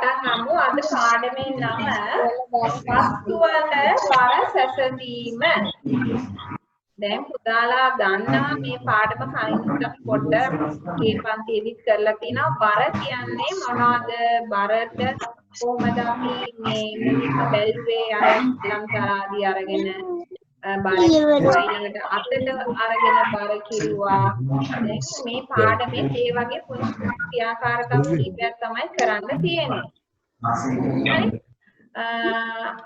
පටන් ගමු අද පාඩමේ නම වස්තුවල බර සැසඳීම. දැන් පුතාලා දන්නා මේ පාඩම කලින් අපි පොඩ්ඩක් මේ පන්තිෙදිත් කරලා තිනවා. බර කියන්නේ මොනවද? බරට කොහොමද අපි මේ බැලුවේ අර ලංකාරාදී අරගෙන බර ඊළඟට අතට අරගෙන බර කිරුවා. දැන් මේ පාඩමේ ඒ වගේ ක්‍රියාකාරකම් කීපයක් තමයි කරන්න තියෙන්නේ. හරි?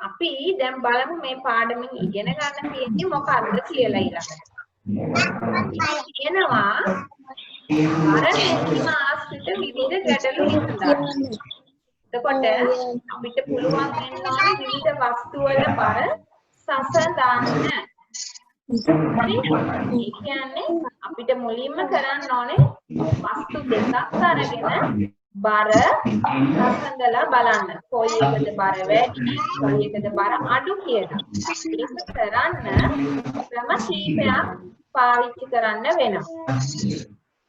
අපි දැන් බලමු මේ පාඩමෙන් ඉගෙන ගන්න තියෙන්නේ මොකක්ද කියලා ඊළඟට. කියනවා බර මෙහිම ආශ්‍රිත විවිධ ගැටලු විසඳන්න. එතකොට අපිට පුළුවන් වෙන්න ඕනේ විවිධ වස්තු වල බර සසඳන්න. හරි? ඒ කියන්නේ අපිට මුලින්ම කරන්න ඕනේ වස්තු දෙකක් අරගෙන බර සසඳලා බලන්න. කොයි එකද බර වැඩි, කොයි එකද බර අඩු කියලා. ඒක කරන්න ක්‍රම කීපයක් පාවිච්චි කරන්න වෙනවා.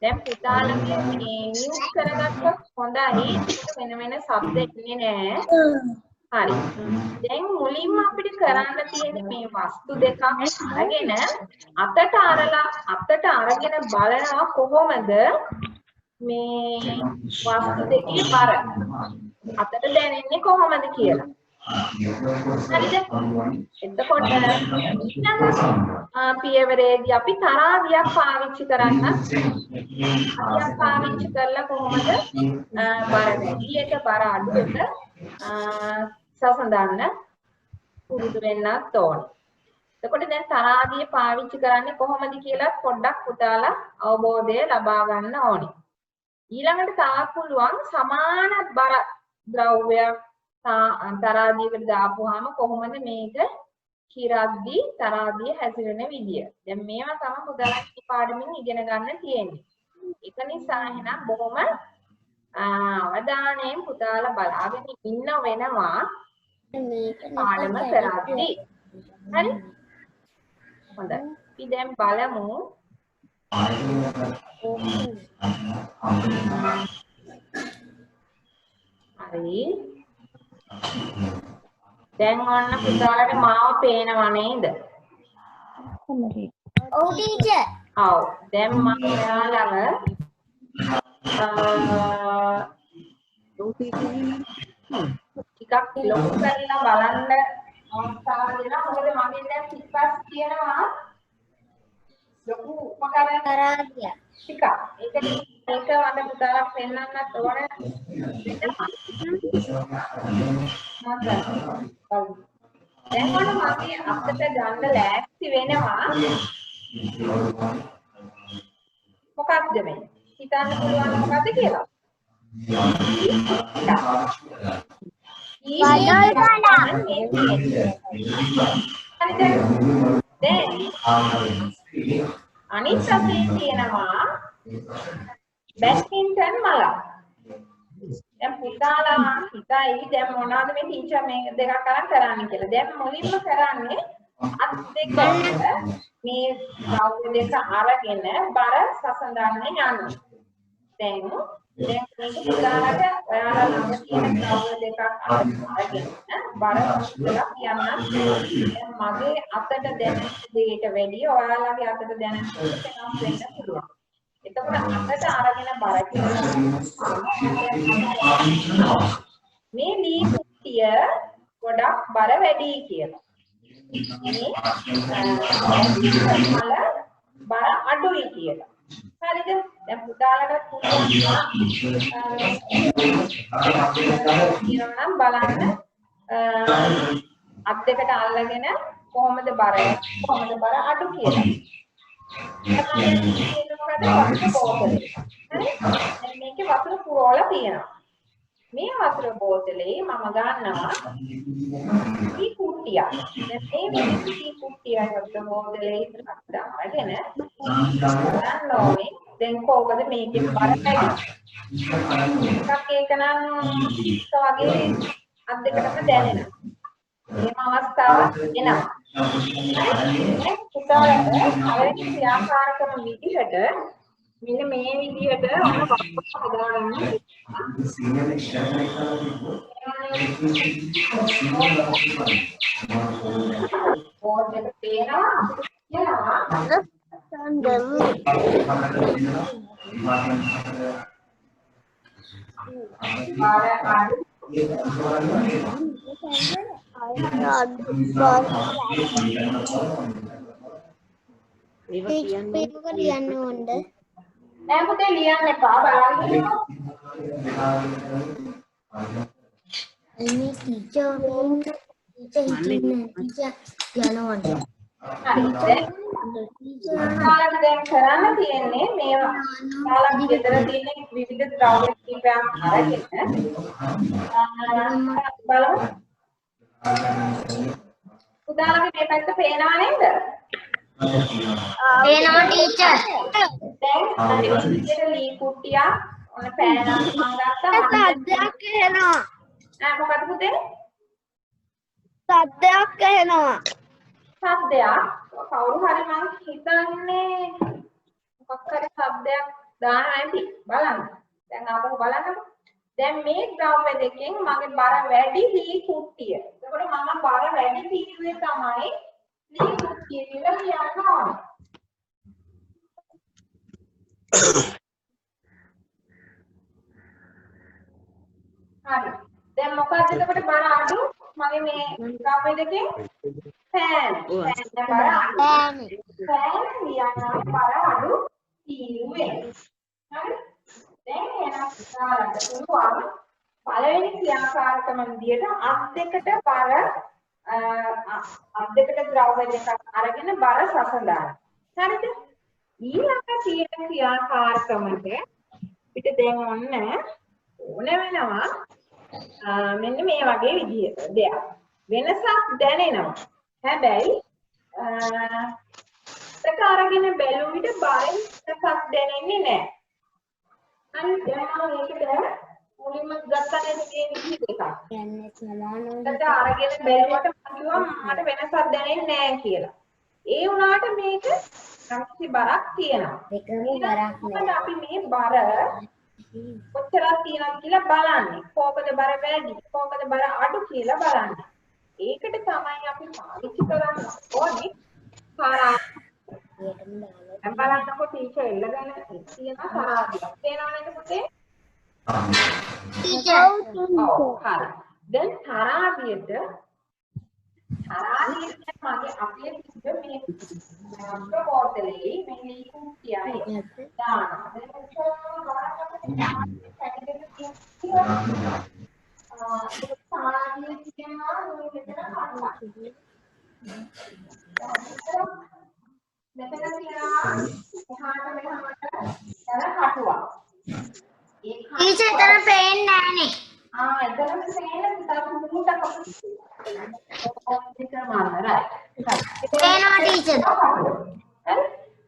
දැන් පුතාලා මේ නියුස් කරගත්තොත් හොඳයි. වෙන වෙන શબ્ද එන්නේ නැහැ. හරි. දැන් මුලින්ම අපිට කරන්න තියෙන්නේ මේ වස්තු දෙකක් අරගෙන අතට අරගෙන බලනවා කොහොමද මේ වස්තු දෙකේ බර අතට දැනෙන්නේ කොහොමද කියලා. හරිද? එතකොට පියවරේදී අපි තරාදියක් පාවිච්චි කරන්න. අතියක් පාවිච්චි කරලා කොහොමද බර වැඩි එක බර අඩු එක සසඳන්න පුරුදු වෙන්නත් ඕනේ. එතකොට දැන් තරාදිය පාවිච්චි කරන්නේ කොහොමද කියලා පොඩ්ඩක් පුතාලා අවබෝධය ලබා ගන්න ඕනේ. ඊළඟට තා පුළුවන් සමාන බර ද්‍රව්‍යයක් තරාදියකට දාපුවාම කොහොමද මේක කිරද්දී තරාදිය හැසිරෙන විදිය. දැන් මේවා තමයි පුතාලා මේ පාඩමින් ඉගෙන ගන්න තියෙන්නේ. ඒක නිසා එහෙනම් බොහොම අවධානයෙන් පුතාලා බලාගෙන ඉන්න වෙනවා පාඩම කරද්දී. හරි? හොඳයි. අපි දැන් බලමු හරි. දැන් ඔන්න පුතාලට මාව පේනව නේද? ඔව් ටීචර්. ඔව්. දැන් මම ඔයාලව ටිකක් ලොකු කරලා බලන්න අවස්ථාව දෙනවා. මොකද මගෙන් දැන් පිටපස් තියෙනවා ලොකු උපකරණ තරාදිය ටිකක්. ඒක අද පුතාලා පෙන්නන්නත් ඕන. දැන් ඔන්න මගේ අතට ගන්න ලෑස්ති වෙනවා. මොකක්ද මේ? හිතන්න පුළුවන් මොකක්ද කියලා? අනිත් අතේ තියෙනවා බැඩ්මින්ටන් මල. දැන් පුතාලා හිතයි දැන් මොනවද මේ ටීචර් මේ දෙකක් අරන් කරන්නේ කියලා. දැන් මුලින්ම කරන්නේ අත් දෙක මේ ද්‍රව්‍ය දෙක අරගෙන බර සසඳන්න යනවා. දැන් මේක පුතාලට ඔයාලා ළඟ තියෙන ද්‍රව්‍ය දෙකක් අරගෙන බර සසඳලා කියන්න. දැන් මගේ අතට දැනෙන දෙයට වැඩිය ඔයාලගේ අතට දැනෙන දෙයක් වෙනස් වෙන්න පුළුවන්. එතකොට අතට අරගෙන බර කියලා මේ ලී කුට්ටිය ගොඩක් බර වැඩි කියලා. මේ මල බර අඩුයි කියලා. හරිද? දැන් පුතාලට පුළුවන් නම් බලන්න අත් දෙකට අල්ලගෙන කොහොමද බර අඩු කියලා. මේකේ වතුර පුරවලා තියෙනවා. මේ වතුර බෝතලේ මම ගන්නවා ටී කුට්ටියක්. දැන් මේ ටී කුට්ටිය වතුර බෝතලේ දාගෙන ගන්න ඕනේ. දැන් කොහොමද මේකේ බර වැඩි? එකක් ඒක නම් වගේ අත් දෙකටම දැනෙනවා. මේ අවස්ථාවක් එනවා. දැන් පුතාලට අවශ්‍ය ක්‍රියාකාරකම විදිහට මෙන්න මේ විදිහට ඔන්න වස්තු හදාගන්න. බෝඩ් එක පේනවා අපිට නෑ පුතේ ලියන්න එපා බලන්න මේ ටීචර් යනවා ඔයාලට දැන් කරන්න තියෙන්නේ මේවා ඔයාලා ගෙදර තියෙන විවිධ ද්‍රව්‍ය කීපයක් අරගෙන බලමු උදාහරණයක් මේ පැත්ත පේනවා නේද? පේනවා ටීචර්. දැන් විදිහට ලී කුට්ටියක් ඔන්න පෑනක් මම ගත්තා. සද්දයක් එනවා. මොකද පුතේ? සද්දයක් එනවා. සද්දයක් කවුරු හරි මං හිතන්නේ මොකක් හරි සද්දයක් දාන ඇති බලන්න. දැන් ආපහු බලන්නකෝ. දැන් මේ ද්‍රව්‍ය දෙකෙන් මගේ බර වැඩි ලී කුට්ටිය. එතකොට මම බර වැඩි තීරුවේ තමයි ලී කුට්ටිය කියලා කියනවා. හරි. දැන් මොකක්ද එතකොට බර අඩු මගේ මේ ද්‍රව්‍ය දෙකෙන් පෑන් බර අඩු පෑන් ලියනවා බර අඩු තීරුවේ. හරි. දැන් එනවා පුළුවන් පළවෙනි ක්‍රියාකාරකම විදියට අත් දෙකට බර අත් දෙකට ද්‍රව්‍ය දෙකක් අරගෙන බර සසඳනවා. හරිද? ඊළඟ තියෙන ක්‍රියාකාරකමට පිට දැන් ඕන වෙනවා මෙන්න මේ වගේ විදියට දෙයක්. වෙනසක් දැනෙනවා. හැබැයි ඒක අරගෙන බැලුව විට බරෙන් වෙනසක් දැනෙන්නේ නැහැ. හරි දැන් මම මේකට මුලින්ම ගත්තා නේද මේ විදිහ දෙකක්. යන්නේ සමානව. ඒකට අරගෙන බැලුවට මම කිව්වා මට වෙනසක් දැනෙන්නේ නැහැ කියලා. ඒ වුණාට මේක සම්පූර්ණ බරක් තියෙනවා. එකම බරක් නෑ. අපි මේ බර කොච්චරක් තියෙනවද කියලා බලන්නේ. කොහොමද බර වැඩි, කොහොමද බර අඩු කියලා බලන්නේ. ඒකට තමයි අපි පාවිච්චි කරන්න ඕනේ කරා. දැන් බලන්නකො ටීචර් එල්ලගෙන තියෙන කරාදියක්. තේරෙනව නේද පුතේ? ටීචර්. හරි. දැන් කරාදියට මගේ අපේ තිබ්බ මේ බෝතලේ මේ ලී කුට්ටියයි දානවා. දැන් ටීචර් එතන පේන්නේ නැහනේ. එතන පේන්නේ පේනවා ටීචර්.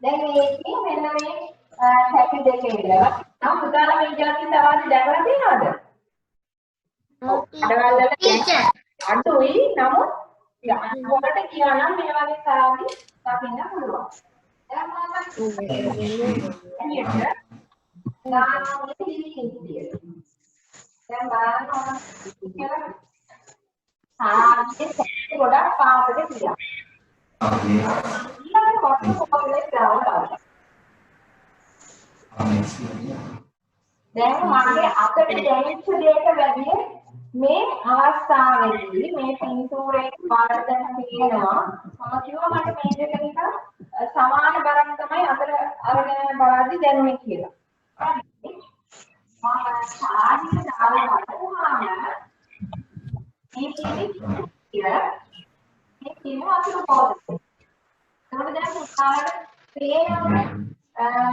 දැන් මේකේ මෙන්න මේ හැපි දෙකේ ඉඳලා නම් උදාහරණ මේ જાති තවත් දැකලා තියෙනවද? අඩවල ටීචර්. අඩුයි නමුත් වලට කියනවා මේ වගේ තරම්දි දකින්න පුළුවන්. දැන් මම දැන් බලන්න ඕන කියලා සාමාන්‍යයෙන් ගොඩක් පාටද කියලා. ඊළඟ කොටස කොහොමද කරන්නේ? දැන් මගේ අතට දැනෙච්ච දෙයක වැඩි මේ අවස්ථාවේදී මේ පින්තූරයේ පාට දැන් තියෙනවා. මම කිව්වා මට මේ දෙක නිකන් සමාන බරක් තමයි අතට අරගෙන බලද්දි දැනුනේ කියලා. හරි. මම සාධිත දාලා වටුනහම මේ තියෙනවා අතට පොත. ඒකට දැන් උදාහරණ පේනවා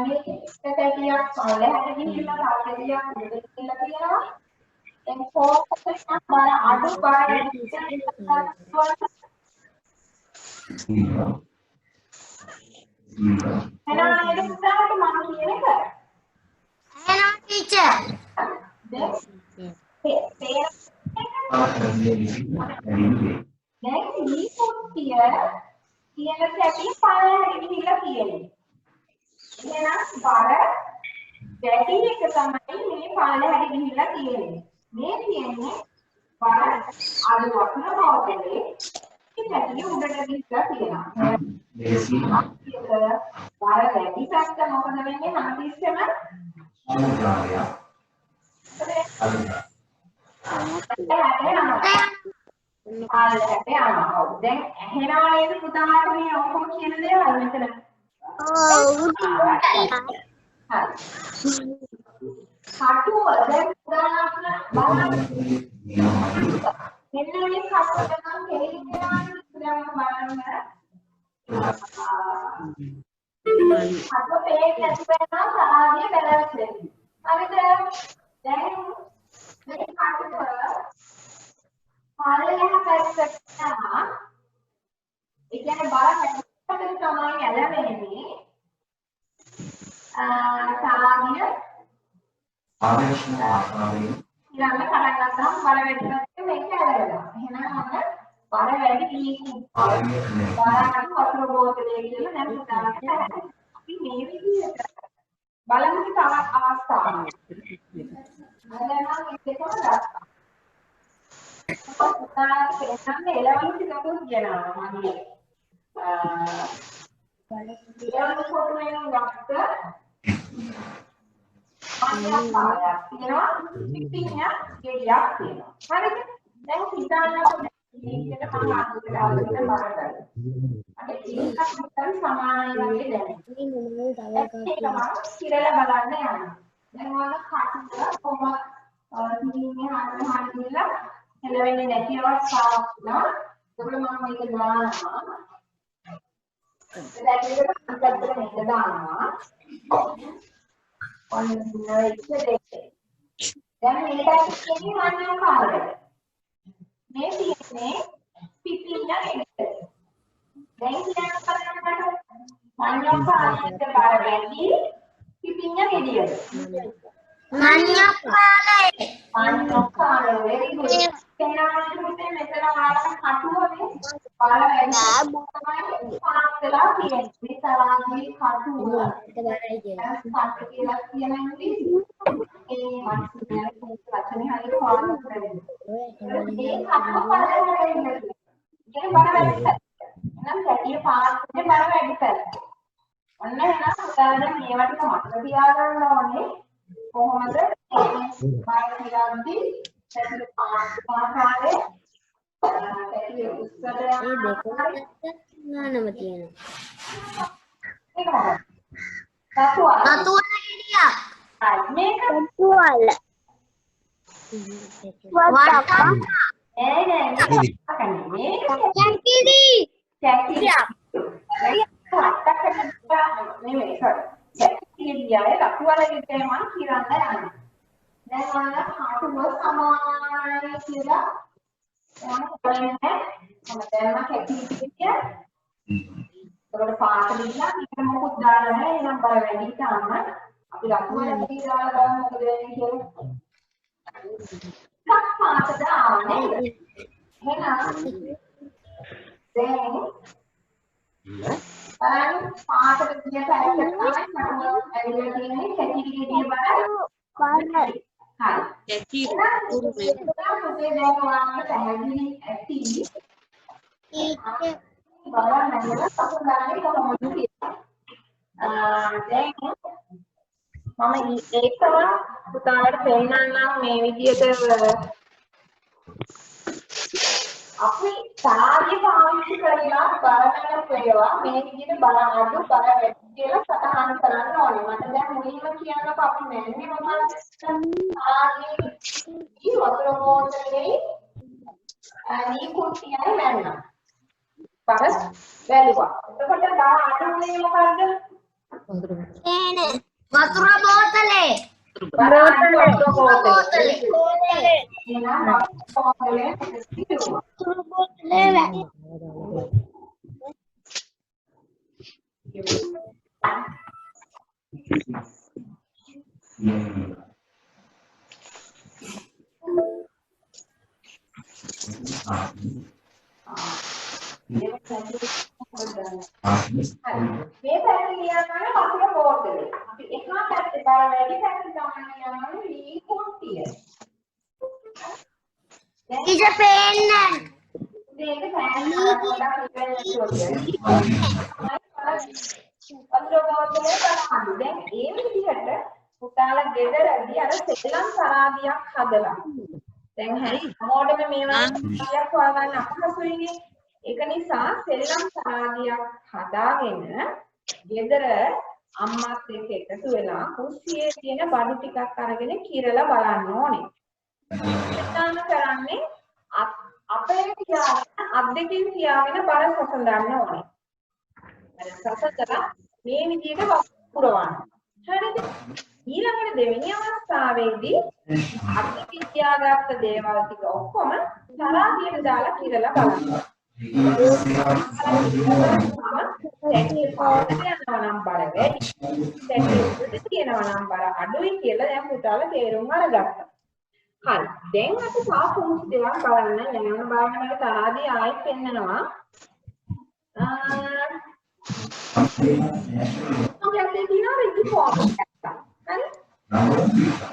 මේක පැටලියක් පොළහැට ගිහිල්ලා රාජ්‍යයක් මුදල් කියලා තියෙනවා. දැන් ෆෝකස් එක බර අඩු බර එනවා නේද පුතාට මම කියන එක? එනවා ටීචර්. දැන් මේ කුට්ටිය කියන සැටි පළහැට ගිහිල්ලා තියෙන්නේ. එහෙනම් බර වැඩි එක තමයි මේ පළහැට ගිහිල්ලා තියෙන්නේ. මේ කියන්නේ බර අඩුවක් නෝතලේ ඉතින් උඩට ගිහිල්ලා තියෙනවා. බර වැඩි පැත්ත මොකද වෙන්නේ හැමතිස්සෙම ආලයට යනවා. දැන් ඇහෙනවා නේද පුතාට මේ ඔක්කොම කියන දේවල් මෙතන? කටුව දැන් උදාහරණයක් බලන්න. මෙන්න මේ කටුව නම් කෙලිනවා දැන් බලන්න. කටුව පේන්නේ නැති වෙනවා සාධිය බැලන්ස් වෙන්නේ. හරිද? දැන් මේ කටුව පාලනය පැත්තට යනවා. ඒ කියන්නේ බලන්න තමයි ඇලවෙන්නේ. සාධිය ආරක්ෂණ ඊළඟ කරන් ගත්තාම බර වැඩි වෙනකොට මේක ඇලවෙනවා. එහෙනම් අන්න බර වැඩි කීකු. බරකට වතුර බෝතලේ කියලා දැන් පුතාලට හැදෙනවා. අපි මේ විදිහට බලමු තවත් අවස්ථාවක්. දැන් නම් මේකම ගත්තා. පුතාලට පෙන්නන්නේ එළවලු ටිකකුත් ගෙනාවා මගේ. එළවලු පොඩ්ඩක් ගත්ත අන්‍යතාවයක් තියෙනවා පිටින්යක් ගෙඩියක් තියෙනවා හරිද දැන් හිතන්නකො මේකට මම අහුවට දාගෙන බලන්න අර ඒකත් සමානයි වගේ දැනෙනවා ඉරලා බලන්න යනවා දැන් වල කටුව කොහොම ඉන්නේ හරියට කියලා එළවෙන්නේ නැති අවස්ථාවක් නා ඒකවල මම මේක දානවා දැන් මේක අන්තර්ගත මේක දානවා on the දැන් මේකට කියන්නේ මන්‍යෝ කාලය. මේ තියෙන්නේ පිටින්න නේද? දැන් කියන්න බලන්න මන්‍යෝ කාලයට බර වැඩි පිටින්න ගෙඩියද? මන්‍යෝ කාලය very good. කෙනාට මෙතන ආරක කටුවනේ බර වැඩි තමයි පාස්ලා තියෙන්නේ. මේ තරාගේ කටුව බරයි කියලා. කටු කියලා කියන ඉංග්‍රීසි ඒ වචනේ හරියට පාඩම් කරන්නේ. මේ කටුව බර වැඩි ඉන්නේ. ඉතින් බර වැඩි. නම් කැටිය පාස්නේ බර වැඩි කරලා. ඔන්න එහෙනම් උදාහරණ මේවට මතක තියාගන්න ඕනේ. කොහොමද මේ බර තියද්දී කැටිය පාස්කාරේ කැටිය උස්සලා ඒ දෙකම නානම තියෙනවා. ඒක මොකක්ද? කටුව. කටුවල ගෙඩියක්. මේක කටුවල. වට්ටක්. මේක කැකිලි. කැකිලියක්. වට්ටක් නෙමෙයි sorry. කැකිලියයි කටුවල ගෙඩියයි මම කියන්න යන්නේ. දැන් ඔන්න කටුව සමානයි කියලා මම කියන්නේ මම දැම්ම කැකිලි ගෙඩිය ඒකට පාට දීලා මේක මොකුත් දාලා නැහැ එහෙනම් බර වැඩි තාම අපි ලකුණු දාලා බලමු මොකද වෙන්නේ කියලා. පාට දාන්නේ එහෙනම් දැන් බලන්න පාටට ගිය පැත්තට තමයි කටුව ඇවිල්ලා තියෙන්නේ කැකිලි ගෙඩිය බර හරි. කැකිලි පුරුමේ පුතේ දැන් ඔයාලට පැහැදිලි ඇති බලන්න නේද සතුටුදායක කොහොමද කියලා. දැන් මම ඒකම පුතාලට පෙන්නන්නම් මේ විදිහට අපි සාධ්‍ය පාවිච්චි කරලා බලන්න පෙරවා මේ විදිහට බල අඩු බල වැඩි කියලා සටහන් කරන්න ඕනේ. මට දැන් මුලින්ම කියන්නකො අපි මෙන්නේ මොකක්ද? සාධ්‍ය වතුර බෝතලේ අනී කුට්ටියයි මැන්නා. පරස් වැළුවා. එතකොට බල අඩුනේ මොකද්ද? වතුර බෝතලේ. වතුර බෝතලේ. මේ පැත්තේ කියනවා වතුර බෝතලේ. අපි එක පැත්තේ බර වැඩි පැත්තේ ගමන යනවා ලී කුට්ටිය. is a pen. මේක පෑන් ගොඩක් ඉවෙන්න වතුර බෝතලේ බලන්න. දැන් ඒ විදිහට පුතාලා ගෙදරදී අර සෙල්ලම් තරාදියක් හදලා. දැන් හැමෝටම මේවා තරාදියක් හොයාගන්න අපහසුයිනේ. ඒක නිසා සෙල්ලම් තරාදියක් හදාගෙන ගෙදර අම්මාත් එක්ක එකතු වෙලා කුස්සියේ තියෙන බඩු ටිකක් අරගෙන කිරලා බලන්න ඕනේ. එතන කරන්නේ අපේ තියාගෙන අත් දෙකෙන් තියාගෙන බර සසඳන්න ඕනේ. සසඳලා මේ විදිහට වපුරවන්න. හරිද? ඊළඟට දෙවෙනි අවස්ථාවේදී අත් දෙකෙන් තියාගත්ත දේවල් ටික ඔක්කොම තරාදියට දාලා කිරලා බලන්න. සැකේ පාඩට යනවා නම් බර වැඩි. සැකේ උඩට තියෙනවා නම් බර අඩුයි කියලා දැන් පුතාලා තේරුම් අරගත්තා. හරි. දැන් අපි තා පුංචි දෙයක් බලන්න යනවා. බලන්න මම තරාදී ආයෙත් පෙන්නනවා. ඔයගොල්ලෝ දිනා රිදි ෆෝම් එකක්. හරි?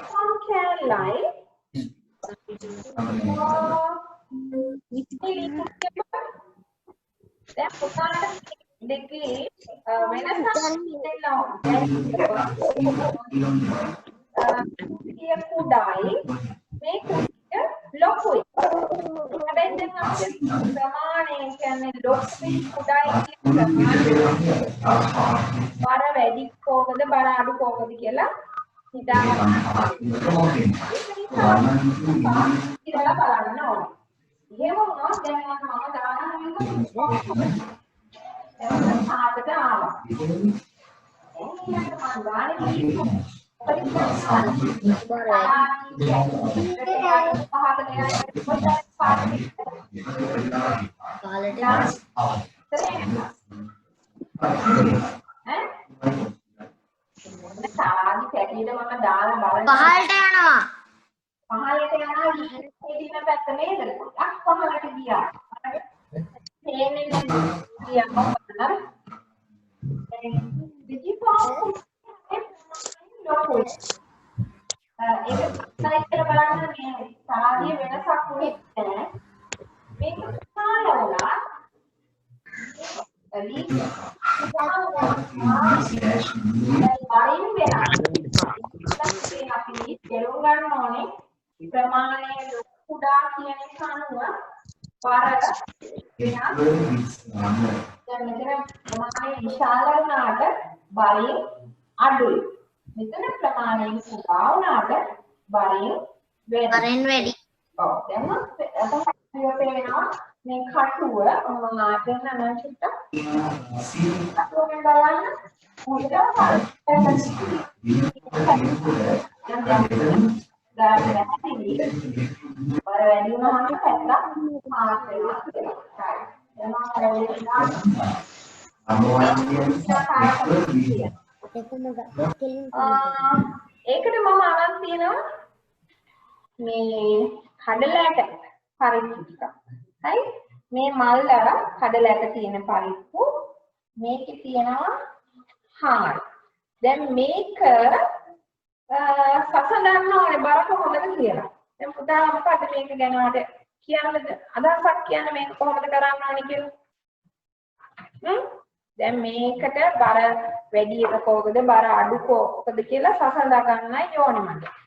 ෆෝම් කැලයි. දැන් පුතාට දෙකේ වෙනසක් තියෙනවා. කුඩායි මේ කුඩිය ලොකුයි. හැබැයි දැන් අපිට ප්‍රමාණය කියන්නේ ලොකුයි කුඩායි කියන ප්‍රමාණය. බර වැඩි කොහොමද බර අඩු කොහොමද කියලා හිතාගන්න. ඉතලා බලන්න ඕනේ. එහෙම වුණොත් දැන් මම දාන මේක ආකට ආවා. එහෙනම් මම ගානේ Karen ready. මේ කටුව මම ආගෙන නම් චුට්ටක් කටුවෙන් බලන්න මොකද වැඩි වුණාම පැත්තක් මාස් වෙනවා ඒකට මම අරන් තියෙනවා මේ කඩලැට පරිප්පු ටික. හරි? මේ මල් අර කඩලැට තියෙන පරිප්පු මේකේ තියෙනවා හාල්. දැන් මේක සසඳන්න ඕනේ බර කොහොමද කියලා. දැන් පුතාලා මොකද මේක ගැන වට කියන්නද? අදහසක් කියන්න මේක කොහොමද කරන්න ඕනේ කියලා. දැන් මේකට බර වැඩි එක කොහොමද බර අඩු කොහොමද කියලා සසඳා ගන්නයි ඕනේ මට.